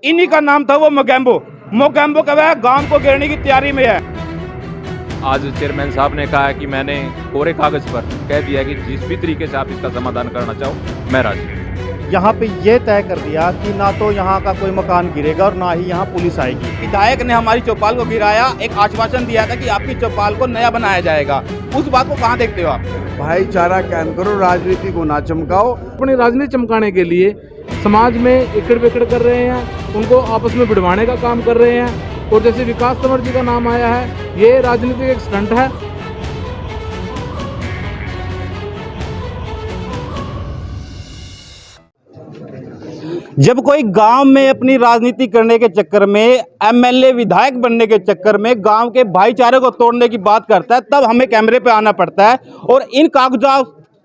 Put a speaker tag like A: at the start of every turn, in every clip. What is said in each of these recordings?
A: इन्हीं का नाम था वो मोगैम्बो। मोगैम्बो का वह गांव को घेरने की तैयारी में है।
B: आज चेयरमैन साहब ने कहा है कि मैंने कोरे कागज पर कह दिया कि जिस भी तरीके से आप इसका समाधान करना चाहो मैं राजी हूं।
C: यहाँ पे ये तय कर दिया कि ना तो यहाँ का कोई मकान गिरेगा और ना ही यहाँ पुलिस आएगी।
A: विधायक ने हमारी चौपाल को गिराया, एक आश्वासन दिया था कि आपकी चौपाल को नया बनाया जाएगा। उस बात को कहाँ देखते हो आप?
D: भाईचारा कायम करो, राजनीति को ना चमकाओ।
E: अपनी राजनीति चमकाने के लिए समाज में इकड़ बिकड़ कर रहे हैं, उनको आपस में भिड़वाने का काम कर रहे हैं। और जैसे विकास तंवर जी का नाम आया है, ये राजनीतिक एक स्टंट है।
A: जब कोई गांव में अपनी राजनीति करने के चक्कर में, एमएलए विधायक बनने के चक्कर में गांव के भाईचारे को तोड़ने की बात करता है, तब हमें कैमरे पे आना पड़ता है और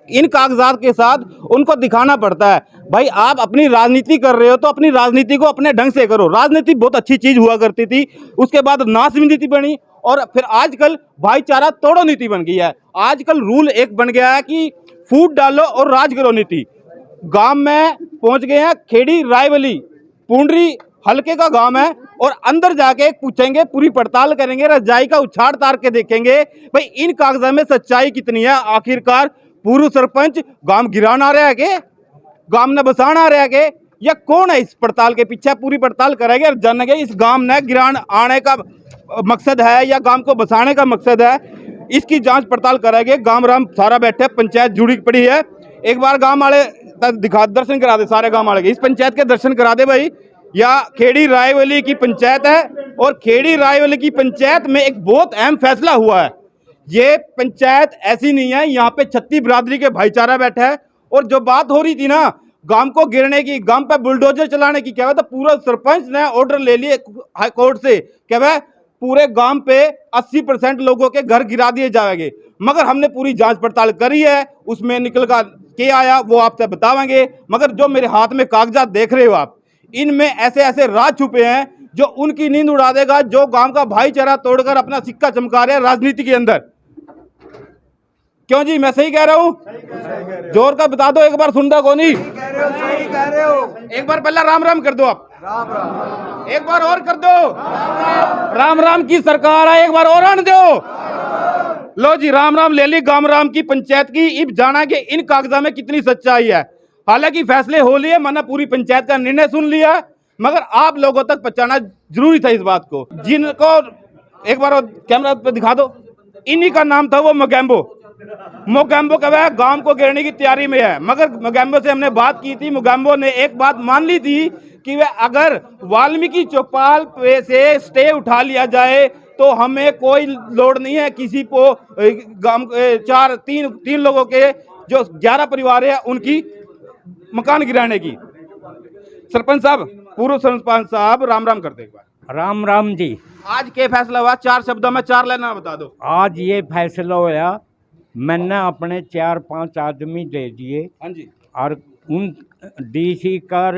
A: इन कागजात के साथ उनको दिखाना पड़ता है। भाई आप अपनी राजनीति कर रहे हो तो अपनी राजनीति को अपने ढंग से करो। राजनीति बहुत अच्छी चीज हुआ करती थी, उसके बाद नाशवी नीति बनी और फिर आजकल भाईचारा तोड़ो नीति बन गई है। आजकल रूल एक बन गया है कि फूट डालो और राज करो नीति। गांव में पहुंच गए हैं, खेड़ी रायवली पुंडरी हल्के का गांव है और अंदर जाके पूछेंगे, पूरी पड़ताल करेंगे, रजाई का उछाड़ तार के देखेंगे भाई इन कागजात में सच्चाई कितनी है। आखिरकार पूर्व सरपंच गांव गिरान आ रहा है के गांव ने बसाना आ रहा है के, या कौन है इस पड़ताल के पीछे? पूरी पड़ताल करेंगे और जानेंगे इस गांव ने गिरान आने का मकसद है या गांव को बसाने का मकसद है। इसकी जांच पड़ताल करेंगे। गांव राम सारा बैठे, पंचायत जुड़ी पड़ी है। एक बार गांव वाले दिखा, दर्शन करा दे सारे गांव वाले के, इस पंचायत के दर्शन करा दे भाई। या खेड़ी रायवली की पंचायत है और खेड़ी रायवली की पंचायत में एक बहुत अहम फैसला हुआ है। ये पंचायत ऐसी नहीं है, यहाँ पे छत्ती बिरादरी के भाईचारा बैठा है। और जो बात हो रही थी ना गांव को गिरने की, गांव पे बुलडोजर चलाने की, क्या तो पूरा सरपंच ने ऑर्डर ले लिए हाई कोर्ट से, क्या पूरे गांव पे 80% लोगों के घर गिरा दिए जाएंगे। मगर हमने पूरी जांच पड़ताल करी है, उसमें निकल का के आया वो आपसे बतावेंगे। मगर जो मेरे हाथ में कागजात देख रहे हो आप, इनमें ऐसे ऐसे राज छुपे हैं जो उनकी नींद उड़ा देगा, जो गांव का भाईचारा तोड़कर अपना सिक्का चमका रहे हैं राजनीति के अंदर। क्यों जी, मैं सही कह रहा हूं? जोर का बता दो, एक बार सुनता को नहीं।
D: सही कह रहे हो।
A: एक बार पहला राम राम कर दो आप,
D: राम राम।
A: एक बार और कर दो। राम राम की सरकार है, एक बार और आने दो। लो जी, राम राम ले ली गांव राम की पंचायत की। इब जाना कि इन कागजात में कितनी सच्चाई है। हालांकि फैसले हो लिए, मैंने पूरी पंचायत का निर्णय सुन लिया, मगर आप लोगों तक पहुंचाना जरूरी था इस बात को। जिनको एक बार कैमरा पे दिखा दो, इन्हीं का नाम था वो मोगैम्बो। मोगैम्बो का वह गांव को घेरने की तैयारी में है। मगर मोगैम्बो से हमने बात की थी, मोगैम्बो ने एक बात मान ली थी कि वह अगर वाल्मीकि चौपाल पे से स्टे उठा लिया जाए तो हमें कोई लोड नहीं है किसी को गांव तीन लोगों के जो 11 परिवार है उनकी मकान गिराने की। सरपंच साहब, पूर्व सरपंच साहब, राम राम करते एक बार।
C: राम राम जी।
A: आज क्या फैसला हुआ? 4 शब्दों में 4 लाइन बता दो।
C: आज ये फैसला होया, मैंने अपने 4-5 आदमी दे दिए।
A: हाँ जी।
C: और उन डीसी का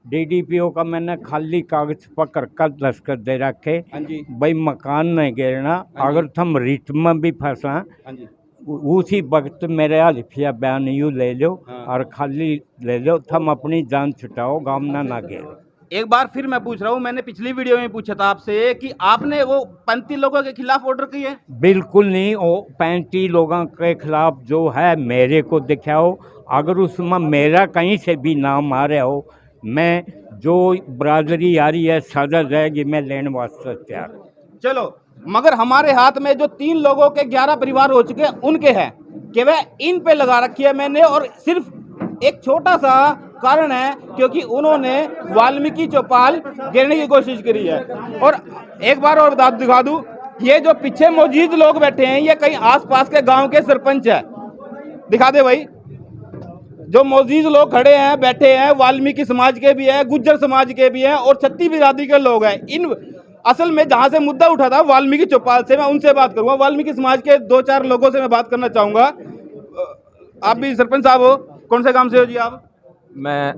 C: डीडीपीओ का मैंने खाली कागज पकड़ कर दस्तखत दे रखे।
A: हाँ जी।
C: भाई मकान नहीं गिरना, अगर तुम रिट में भी फंसा
A: हाँ जी।
C: उसी वक्त मेरे हल्फिया बयान यू ले लो।
A: हाँ।
C: और खाली ले लो, तुम अपनी जान छुटाओ, गाँव ना गिरो।
A: एक बार फिर मैं पूछ रहा हूँ, मैंने पिछली वीडियो में पूछा था आपसे कि आपने वो 35 लोगों के खिलाफ ऑर्डर की है?
C: बिल्कुल नहीं। वो 35 लोगों के खिलाफ जो है मेरे को दिखाओ। अगर उसमें मेरा कहीं से भी नाम आ रहा हो, मैं जो बरादरी आ रही है सजा जाएगी, मैं लेने वास्ते तैयार हूँ।
A: चलो, मगर हमारे हाथ में जो 3 लोगों के 11 परिवार हो चुके हैं उनके हैं कि वह इन पे लगा रखी है मैंने। और सिर्फ एक छोटा सा कारण है क्योंकि उन्होंने वाल्मीकि चौपाल गिरने की कोशिश करी है। और एक बार और दिखा दूं, ये जो पीछे मौजूद लोग बैठे हैं ये कहीं आसपास के गांव के सरपंच है। दिखा दे भाई, जो मौजूद लोग खड़े हैं, बैठे हैं, वाल्मीकि समाज के भी हैं, गुज्जर समाज के भी हैं और छत्ती बिरादरी के लोग हैं। इन असल में जहां से मुद्दा उठा था वाल्मीकि चौपाल से, मैं उनसे बात करूंगा। वाल्मीकि समाज के 2-4 लोगों से मैं बात करना चाहूंगा। आप भी सरपंच साहब हो, कौन से गांव से हो जी आप?
B: मैं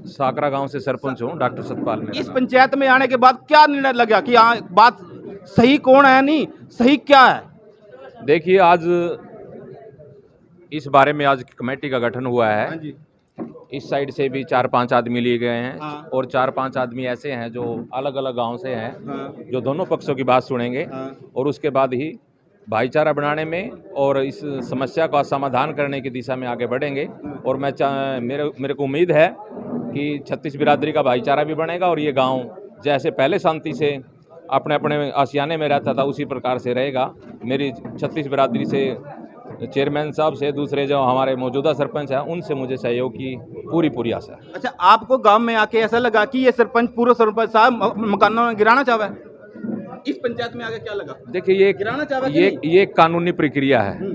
B: साकरा गांव से सरपंच हूं, डॉक्टर सतपाल मेरा
A: इस
B: नाम।
A: पंचायत में आने के बाद क्या निर्णय लगा कि हाँ बात सही कौन है, नहीं सही क्या है?
B: देखिए, आज इस बारे में आज कमेटी का गठन हुआ
A: हाँ
B: है
A: जी।
B: इस साइड से भी 4-5 आदमी लिए गए हैं
A: हाँ।
B: और 4-5 आदमी ऐसे हैं जो अलग अलग गांव से हैं,
A: हाँ।
B: जो दोनों पक्षों की बात सुनेंगे
A: हाँ।
B: और उसके बाद ही भाईचारा बनाने में और इस समस्या का समाधान करने की दिशा में आगे बढ़ेंगे। और मेरे को उम्मीद है कि छत्तीस बिरादरी का भाईचारा भी बनेगा और ये गांव जैसे पहले शांति से अपने अपने आशियाने में रहता था उसी प्रकार से रहेगा। मेरी छत्तीस बिरादरी से चेयरमैन साहब से, दूसरे जो हमारे मौजूदा सरपंच हैं, उनसे मुझे सहयोग की पूरी आशा है।
A: अच्छा, आपको गांव में आके ऐसा लगा कि ये सरपंच, पूर्व सरपंच साहब मकानों में गिराना चाहा है? इस पंचायत में आके क्या लगा?
B: देखिए,
A: गिराना चाहा
B: ये कानूनी प्रक्रिया है।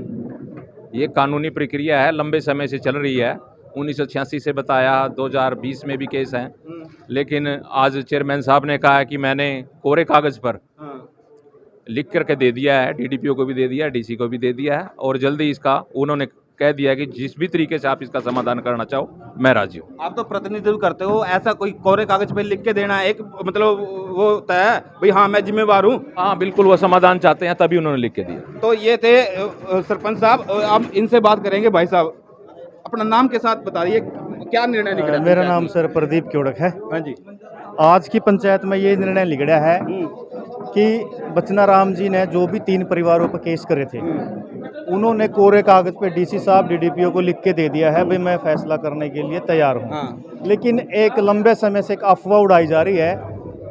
B: ये कानूनी प्रक्रिया है, लंबे समय से चल रही है। 1986 से बताया, 2020 में भी केस हैं, लेकिन आज चेयरमैन साहब ने कहा है कि मैंने कोरे कागज पर लिख करके दे दिया है, डीडीपीओ को भी दे दिया है, डीसी को भी दे दिया है और जल्दी इसका उन्होंने कह दिया कि जिस भी तरीके से आप इसका समाधान करना चाहो मैं राजी हूँ।
A: आप तो प्रतिनिधित्व करते हो, ऐसा कोई कोरे कागज पे लिख के देना है, एक मतलब वो होता है भाई हाँ मैं जिम्मेवार हूँ।
B: हाँ बिल्कुल, वो समाधान चाहते हैं तभी उन्होंने लिख के दिया।
A: तो ये थे सरपंच साहब। अब इनसे बात करेंगे। भाई साहब, अपना नाम के साथ बताइए, क्या निर्णय निकला?
F: मेरा नाम सर प्रदीप क्योड़क है।
A: हाँ जी।
F: आज की पंचायत में ये निर्णय लिखड़ा है कि बचना राम जी ने जो भी 3 परिवारों पर केस करे थे, उन्होंने कोरे कागज पे डीसी साहब, डीडीपीओ को लिख के दे दिया है भाई मैं फैसला करने के लिए तैयार हूँ।
A: हाँ।
F: लेकिन एक लंबे समय से एक अफवाह उड़ाई जा रही है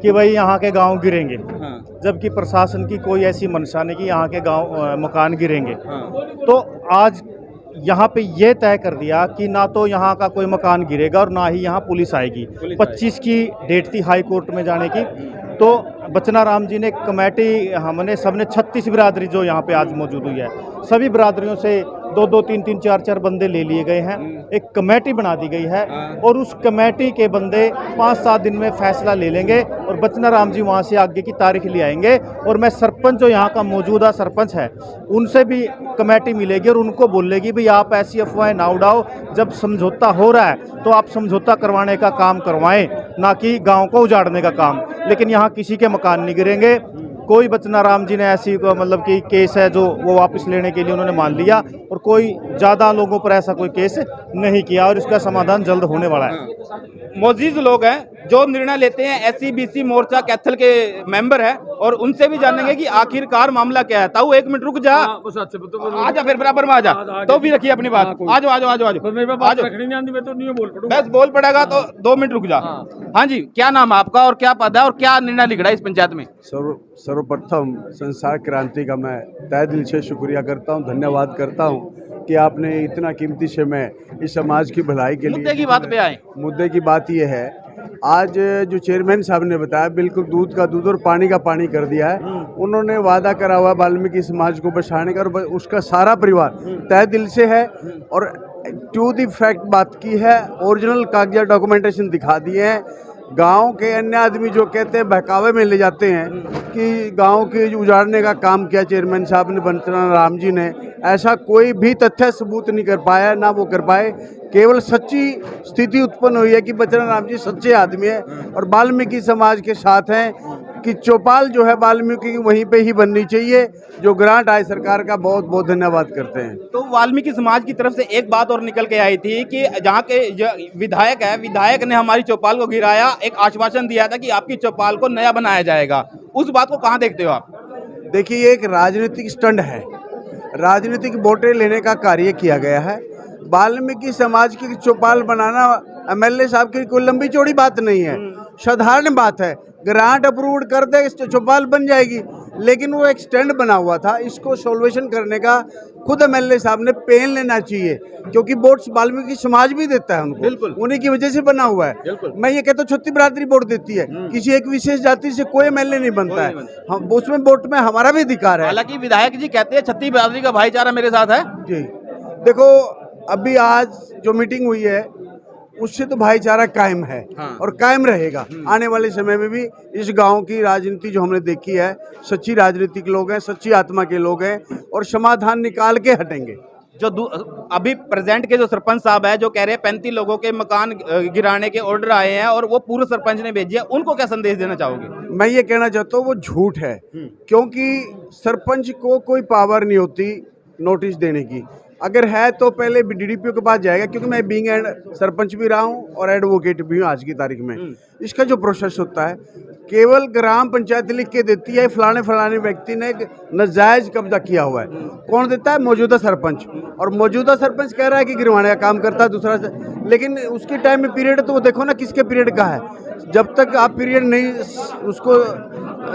F: कि भाई यहाँ के गांव गिरेंगे,
A: हाँ।
F: जबकि प्रशासन की कोई ऐसी मंशा नहीं कि यहाँ के गांव मकान गिरेंगे।
A: हाँ।
F: तो आज यहाँ पे ये तय कर दिया कि ना तो यहाँ का कोई मकान गिरेगा और ना ही यहाँ पुलिस आएगी। 25 की डेट थी हाई कोर्ट में जाने की। तो बचना राम जी ने कमेटी, हमने सबने 36 बिरादरी जो यहाँ पे आज मौजूद हुई है, सभी बिरादरियों से 2-2, 3-3, 4-4 बंदे ले लिए गए हैं। एक कमेटी बना दी गई है और उस कमेटी के बंदे 5-7 दिन में फैसला ले लेंगे और बचना राम जी वहाँ से आगे की तारीख ले आएंगे। और मैं सरपंच, जो यहाँ का मौजूदा सरपंच है, उनसे भी कमेटी मिलेगी और उनको बोलेगी भाई आप ऐसी अफवाहें ना उड़ाओ, जब समझौता हो रहा है तो आप समझौता करवाने का काम करवाएं, ना कि गाँव को उजाड़ने का काम। लेकिन यहाँ किसी के मकान नहीं गिरेंगे। कोई बचना राम जी ने ऐसी मतलब कि केस है जो वो वापस लेने के लिए उन्होंने मान लिया और कोई ज़्यादा लोगों पर ऐसा कोई केस नहीं किया और इसका समाधान जल्द होने वाला है।
A: मोजीज लोग हैं जो निर्णय लेते हैं, एससी बीसी मोर्चा कैथल के मेंबर हैं और उनसे भी जानेंगे कि आखिरकार मामला क्या है। ताऊ 1 मिनट रुक जा, आजा फिर बराबर में आजा, तो भी रखिए अपनी बात। आज बस बोल पड़ेगा तो 2 मिनट रुक जा। हाँ जी, क्या नाम है आपका और क्या पद है और क्या निर्णय लिख रहा है इस पंचायत में?
D: सर्वप्रथम संसार क्रांति का मैं तहे दिल से शुक्रिया करता हूं, धन्यवाद करता हूं कि आपने इतना कीमती समय इस समाज की भलाई के लिए।
A: मुद्दे की बात पे आए।
D: मुद्दे की बात यह है, आज जो चेयरमैन साहब ने बताया बिल्कुल दूध का दूध और पानी का पानी कर दिया है। उन्होंने वादा करा हुआ वाल्मीकि समाज को बचाने का और उसका सारा परिवार तहे दिल से है और टू दी फैक्ट बात की है, ओरिजिनल कागजात डॉक्यूमेंटेशन दिखा दिए हैं। गांव के अन्य आदमी जो कहते हैं, बहकावे में ले जाते हैं कि गांव के उजाड़ने का काम किया चेयरमैन साहब ने, बचना राम जी ने, ऐसा कोई भी तथ्य सबूत नहीं कर पाया, ना वो कर पाए। केवल सच्ची स्थिति उत्पन्न हुई है कि बचना राम जी सच्चे आदमी है और वाल्मीकि समाज के साथ हैं कि चौपाल जो है वाल्मीकि की वहीं पे ही बननी चाहिए। जो ग्रांट आए सरकार का बहुत बहुत धन्यवाद करते हैं।
A: तो वाल्मीकि समाज की तरफ से एक बात और निकल के आई थी कि जहाँ के विधायक है, विधायक ने हमारी चौपाल को गिराया, एक आश्वासन दिया था कि आपकी चौपाल को नया बनाया जाएगा। उस बात को कहाँ देखते हो आप?
D: देखिए, ये एक राजनीतिक स्टंट है, राजनीतिक वोटें लेने का कार्य किया गया है। वाल्मीकि समाज की चौपाल बनाना एमएलए साहब की कोई लंबी चौड़ी बात नहीं है, साधारण बात है। ग्रांट अप्रूव कर दे, चौपाल बन जाएगी। लेकिन वो एक स्टैंड बना हुआ था, इसको सॉल्वेशन करने का खुद एमएलए साहब ने पेन लेना चाहिए, क्योंकि वोट वाल्मीकि समाज भी देता है उनको,
A: बिल्कुल
D: उन्हीं की वजह से बना हुआ है। मैं ये कहता हूँ छत्तीस बिरादरी वोट देती है, किसी एक विशेष जाति से कोई एमएलए नहीं बनता है। हम उसमें वोट में हमारा भी अधिकार है।
A: हालांकि विधायक जी कहते हैं छत्तीस बिरादरी का भाईचारा मेरे साथ है।
D: जी देखो, अभी आज जो मीटिंग हुई है उससे तो भाईचारा कायम है और कायम रहेगा। आने वाले समय में भी इस गांव की राजनीति जो हमने देखी है, सच्ची राजनीतिक लोग हैं, सच्ची आत्मा के लोग हैं और समाधान निकाल के हटेंगे।
A: जो अभी प्रेजेंट के जो सरपंच साहब है, जो कह रहे हैं 35 लोगों के मकान गिराने के ऑर्डर आए हैं और वो पूर्व सरपंच ने भेजी है, उनको क्या संदेश देना चाहोगे?
D: मैं ये कहना चाहता हूँ वो झूठ है, क्योंकि सरपंच को कोई पावर नहीं होती नोटिस देने की। अगर है तो पहले डीडीपीओ के पास जाएगा, क्योंकि मैं बीइंग एंड सरपंच भी रहा हूँ और एडवोकेट भी हूँ आज की तारीख में। इसका जो प्रोसेस होता है, केवल ग्राम पंचायत लिख के देती है फलाने फलाने व्यक्ति ने नाजायज कब्जा किया हुआ है। कौन देता है? मौजूदा सरपंच। और मौजूदा सरपंच कह रहा है कि गिरवाने का काम करता है दूसरा लेकिन उसके टाइम में पीरियड तो देखो ना किसके पीरियड का है। जब तक आप पीरियड नहीं उसको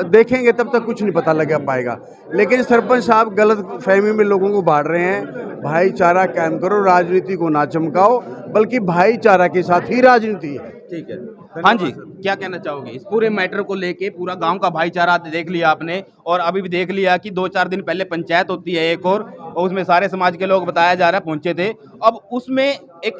D: देखेंगे तब तक कुछ नहीं पता लगा पाएगा। लेकिन सरपंच साहब गलत फहमी में लोगों को बांट रहे हैं। भाईचारा कायम करो, राजनीति को ना चमकाओ, बल्कि भाईचारा के साथ ही राजनीति है।
A: ठीक है। हाँ जी, क्या कहना चाहोगे इस पूरे मैटर को लेके? पूरा गांव का भाईचारा देख लिया आपने, और अभी भी देख लिया कि 2-4 दिन पहले पंचायत होती है एक और उसमें सारे समाज के लोग बताया जा रहा है पहुंचे थे। अब उसमें एक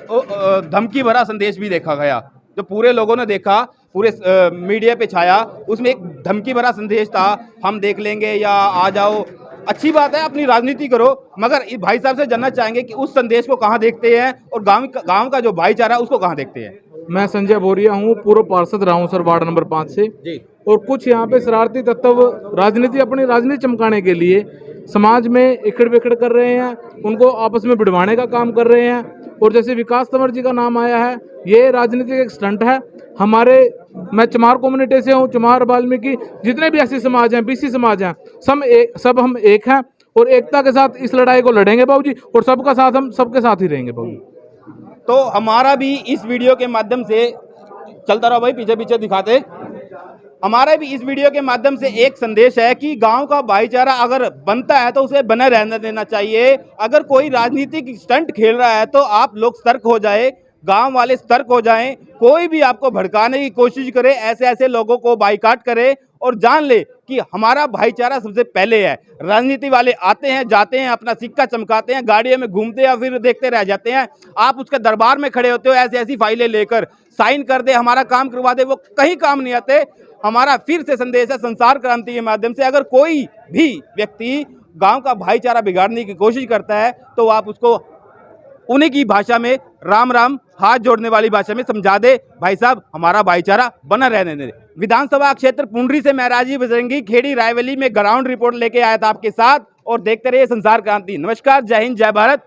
A: धमकी भरा संदेश भी देखा गया, जो पूरे लोगों ने देखा, पूरे मीडिया पे छाया। उसमें एक धमकी भरा संदेश था, हम देख लेंगे या आ जाओ। अच्छी बात है, अपनी राजनीति करो, मगर इस भाई साहब से जानना चाहेंगे कि उस संदेश को कहाँ देखते हैं और गांव का जो भाईचारा उसको कहाँ देखते हैं?
E: मैं संजय बोरिया हूँ, पूर्व पार्षद रहा हूँ सर, वार्ड नंबर 5 से
A: जी।
E: और कुछ यहाँ पे शरारती तत्व अपनी राजनीति चमकाने के लिए समाज में इकड़ बिकड़ कर रहे हैं, उनको आपस में भिड़वाने का काम कर रहे हैं। और जैसे विकास तंवर जी का नाम आया है, ये राजनीतिक एक स्टंट है। मैं चमार कम्युनिटी से हूँ, चमार वाल्मीकि जितने भी ऐसे समाज हैं, बीसी समाज हैं, सब हम एक हैं और एकता के साथ इस लड़ाई को लड़ेंगे बाबूजी, और सबका साथ हम सबके साथ ही रहेंगे बाबूजी।
A: तो हमारा भी इस वीडियो के माध्यम से, चलता रहो भाई, पीछे पीछे दिखाते, हमारा भी इस वीडियो के माध्यम से एक संदेश है कि गांव का भाईचारा अगर बनता है तो उसे बने रहने देना चाहिए। अगर कोई राजनीतिक स्टंट खेल रहा है तो आप लोग सतर्क हो जाए, गांव वाले सतर्क हो जाएं। कोई भी आपको भड़काने की कोशिश करे, ऐसे लोगों को बाइकाट करे, और जान ले कि हमारा भाईचारा सबसे पहले है। राजनीति वाले आते हैं, जाते हैं, अपना सिक्का चमकाते हैं, गाड़ियों में घूमते हैं, फिर देखते रह जाते हैं। आप उसके दरबार में खड़े होते हो ऐसी फाइलें लेकर, साइन कर दे, हमारा काम करवा दे, वो कहीं काम नहीं आते। हमारा फिर से संदेश है संसार क्रांति के माध्यम से, अगर कोई भी व्यक्ति गांव का भाईचारा बिगाड़ने की कोशिश करता है तो आप उसको उन्हीं की भाषा में, राम राम हाथ जोड़ने वाली भाषा में समझा दे, भाई साहब हमारा भाईचारा बना रहने दे। विधानसभा क्षेत्र पुंडरी से मैं राजीव बजरंगी खेड़ी रायवेली में ग्राउंड रिपोर्ट लेके आया था आपके साथ, और देखते रहिए संसार क्रांति। नमस्कार, जय हिंद, जय भारत।